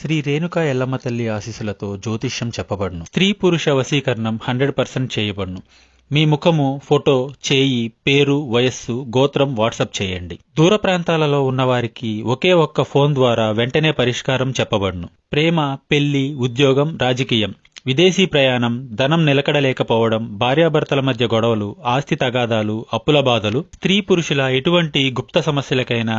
శ్రీ రేణుకా ఎల్లమ్మ తల్లి ఆశీస్సులతో జ్యోతిష్యం చెప్పబడును. స్త్రీ పురుష వశీకరణం 100% చేయబడును. మీ ముఖము, ఫోటో, చేయి, పేరు, వయస్సు, గోత్రం వాట్సాప్ చేయండి. దూర ప్రాంతాలలో ఉన్నవారికి ఒకే ఒక్క ఫోన్ ద్వారా వెంటనే పరిష్కారం చెప్పబడును. ప్రేమ, పెళ్లి, ఉద్యోగం, రాజకీయం, విదేశీ ప్రయాణం, ధనం నిలకడలేకపోవడం, భార్యాభర్తల మధ్య గొడవలు, ఆస్తి తగాదాలు, అప్పుల బాధలు, స్త్రీ పురుషుల ఎటువంటి గుప్త సమస్యలకైనా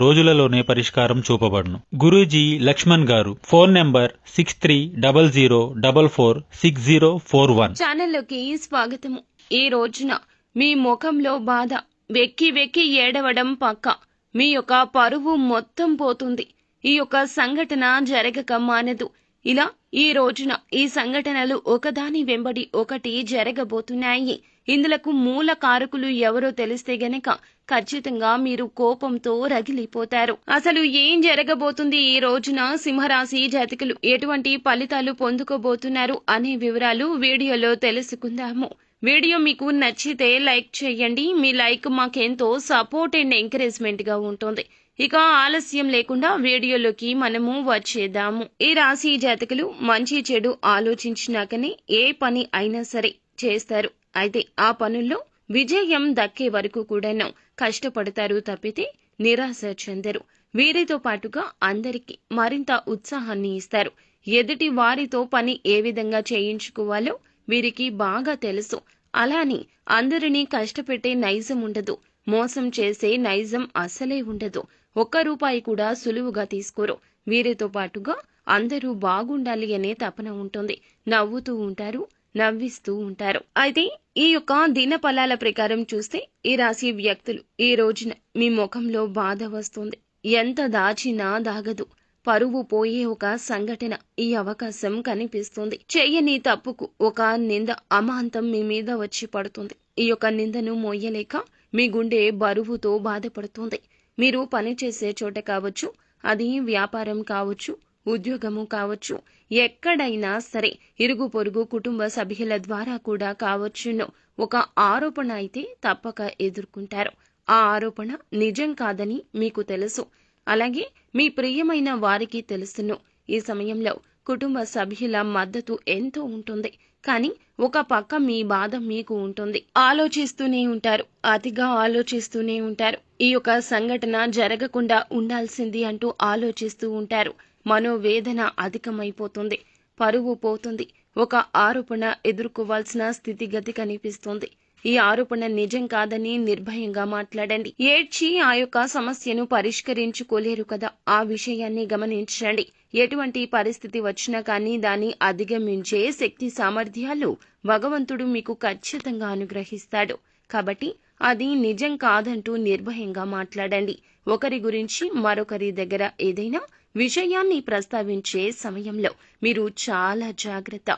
రోజులలోనే పరిష్కారం చూపబడును. గురూజీ లక్ష్మణ్ గారు. Phone number 6300446041. ఛానల్లోకి స్వాగతము. ఈ రోజున మీ ముఖంలో బాధ, వెక్కి వెక్కి ఏడవడం పక్క. మీ యొక్క పరువు మొత్తం పోతుంది. ఈ యొక్క సంఘటన జరగక మానదు. ఇలా ఈ రోజున ఈ సంఘటనలు ఒకదాని వెంబడి ఒకటి జరగబోతున్నాయి. ఇందులకు మూల కారకులు ఎవరో తెలిస్తే గనక ఖచ్చితంగా మీరు కోపంతో రగిలిపోతారు. అసలు ఏం జరగబోతుంది, ఈ రోజున సింహరాశి జాతకులు ఎటువంటి ఫలితాలు పొందుకోబోతున్నారు అనే వివరాలు వీడియోలో తెలుసుకుందాము. వీడియో మీకు నచ్చితే లైక్ చేయండి. మీ లైక్ మాకెంతో సపోర్ట్ అండ్ ఎంకరేజ్మెంట్ గా ఉంటుంది. ఇక ఆలస్యం లేకుండా వీడియోలోకి మనము వచ్చేద్దాము. ఈ రాశి జాతకులు మంచి చెడు ఆలోచించినాకనే ఏ పని అయినా సరే చేస్తారు. అయితే ఆ పనుల్లో విజయం దక్కే వరకు కూడాను కష్టపడతారు తప్పితే నిరాశ చెందరు. వీరితో పాటుగా అందరికీ మరింత ఉత్సాహాన్ని ఇస్తారు. ఎదుటి వారితో పని ఏ విధంగా చేయించుకోవాలో వీరికి బాగా తెలుసు. అలాని అందరినీ కష్టపెట్టే నైజం ఉండదు. మోసం చేసే నైజం అసలే ఉండదు. ఒక్క రూపాయి కూడా సులువుగా తీసుకోరు. వీరితో పాటుగా అందరూ బాగుండాలి అనే తపన ఉంటుంది. నవ్వుతూ ఉంటారు, నవ్విస్తూ ఉంటారు. అయితే ఈ యొక్క దిన ఫలాల ప్రకారం చూస్తే ఈ రాశి వ్యక్తులు ఈ రోజున మీ ముఖంలో బాధ వస్తుంది. ఎంత దాచినా దాగదు. పరువు పోయే ఒక సంఘటన ఈ అవకాశం కనిపిస్తుంది. చెయ్యని తప్పుకు ఒక నింద అమాంతం మీ మీద వచ్చి పడుతుంది. ఈ యొక్క నిందను మోయలేక మీ గుండె బరువుతో బాధపడుతుంది. మీరు పనిచేసే చోట కావచ్చు, అది వ్యాపారం కావచ్చు, ఉద్యోగము కావచ్చు, ఎక్కడైనా సరే ఇరుగు పొరుగు కుటుంబ సభ్యుల ద్వారా కూడా కావచ్చును ఒక ఆరోపణ అయితే తప్పక ఎదుర్కొంటారు. ఆ ఆరోపణ నిజం కాదని మీకు తెలుసు. అలాగే మీ ప్రియమైన వారికి తెలుసును. ఈ సమయంలో కుటుంబ సభ్యుల మద్దతు ఎంతో ఉంటుంది. కానీ ఒక పక్క మీ బాధ మీకు ఉంటుంది. ఆలోచిస్తూనే ఉంటారు, అతిగా ఆలోచిస్తూనే ఉంటారు. ఈ యొక్క సంఘటన జరగకుండా ఉండాల్సింది అంటూ ఆలోచిస్తూ ఉంటారు. మనోవేదన అధికమైపోతుంది. పరువు పోతుంది. ఒక ఆరోపణ ఎదుర్కోవాల్సిన స్థితిగతి కనిపిస్తుంది. ఈ ఆరోపణ నిజం కాదని నిర్భయంగా మాట్లాడండి. ఏడ్చి ఆ యొక్క సమస్యను పరిష్కరించుకోలేరు కదా, ఆ విషయాన్ని గమనించండి. ఎటువంటి పరిస్థితి వచ్చినా కానీ దాన్ని అధిగమించే శక్తి సామర్థ్యాలు భగవంతుడు మీకు ఖచ్చితంగా అనుగ్రహిస్తాడు. కాబట్టి అది నిజం కాదంటూ నిర్భయంగా మాట్లాడండి. ఒకరి గురించి మరొకరి దగ్గర ఏదైనా విషయాన్ని ప్రస్తావించే సమయంలో మీరు చాలా జాగ్రత్త.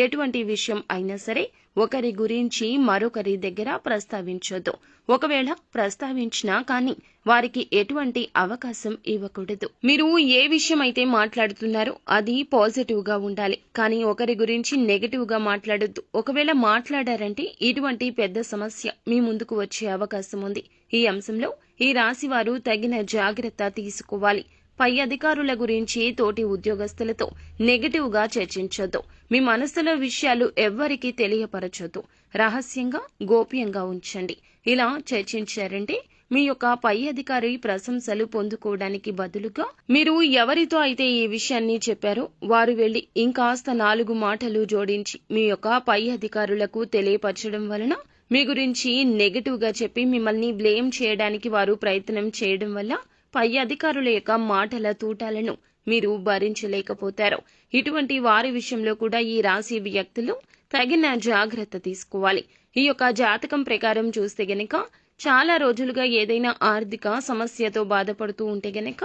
ఎటువంటి విషయం అయినా సరే ఒకరి గురించి మరొకరి దగ్గర ప్రస్తావించొద్దు. ఒకవేళ ప్రస్తావించినా కానీ వారికి ఎటువంటి అవకాశం ఇవ్వకూడదు. మీరు ఏ విషయం అయితే మాట్లాడుతున్నారో అది పాజిటివ్ గా ఉండాలి, కానీ ఒకరి గురించి నెగటివ్ గా మాట్లాడొద్దు. ఒకవేళ మాట్లాడారంటే ఇటువంటి పెద్ద సమస్య మీ ముందుకు వచ్చే అవకాశం ఉంది. ఈ అంశంలో ఈ రాశి వారు తగిన జాగ్రత్త తీసుకోవాలి. పై అధికారుల గురించి తోటి ఉద్యోగస్తులతో నెగటివ్ గా చర్చించొద్దు. మీ మనసులో విషయాలు ఎవ్వరికీ తెలియపరచొద్దు. రహస్యంగా, గోప్యంగా ఉంచండి. ఇలా చర్చించారంటే మీ యొక్క పై అధికారి ప్రశంసలు పొందుకోవడానికి బదులుగా మీరు ఎవరితో అయితే ఈ విషయాన్ని చెప్పారో వారు వెళ్లి ఇంకాస్త 4 మాటలు జోడించి మీ యొక్క పై అధికారులకు తెలియపరచడం వలన మీ గురించి నెగటివ్ గా చెప్పి మిమ్మల్ని బ్లేమ్ చేయడానికి వారు ప్రయత్నం చేయడం వల్ల పై అధికారుల యొక్క మాటల తూటాలను మీరు భరించలేకపోతారు. ఇటువంటి వారి విషయంలో కూడా ఈ రాశి వ్యక్తులు తగిన జాగ్రత్త తీసుకోవాలి. ఈ యొక్క జాతకం ప్రకారం చూస్తే గనక చాలా రోజులుగా ఏదైనా ఆర్థిక సమస్యతో బాధపడుతూ ఉంటే గనక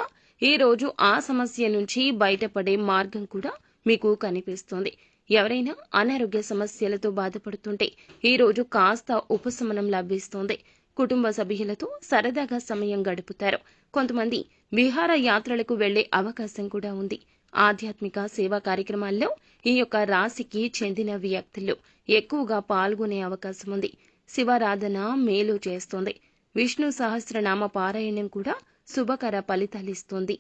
ఈ రోజు ఆ సమస్య నుంచి బయటపడే మార్గం కూడా మీకు కనిపిస్తుంది. ఎవరైనా అనారోగ్య సమస్యలతో బాధపడుతుంటే ఈ రోజు కాస్త ఉపశమనం లభిస్తుంది. కుటుంబ సభ్యులతో సరదాగా సమయం గడుపుతారు. కొంతమంది విహార యాత్రలకు వెళ్లే అవకాశం కూడా ఉంది. ఆధ్యాత్మిక సేవా కార్యక్రమాల్లో ఈ యొక్క రాశికి చెందిన వ్యక్తులు ఎక్కువగా పాల్గొనే అవకాశం ఉంది. శివారాధన మేలు చేస్తుంది. విష్ణు సహస్రనామ పారాయణం కూడా శుభకర ఫలితాలిస్తుంది.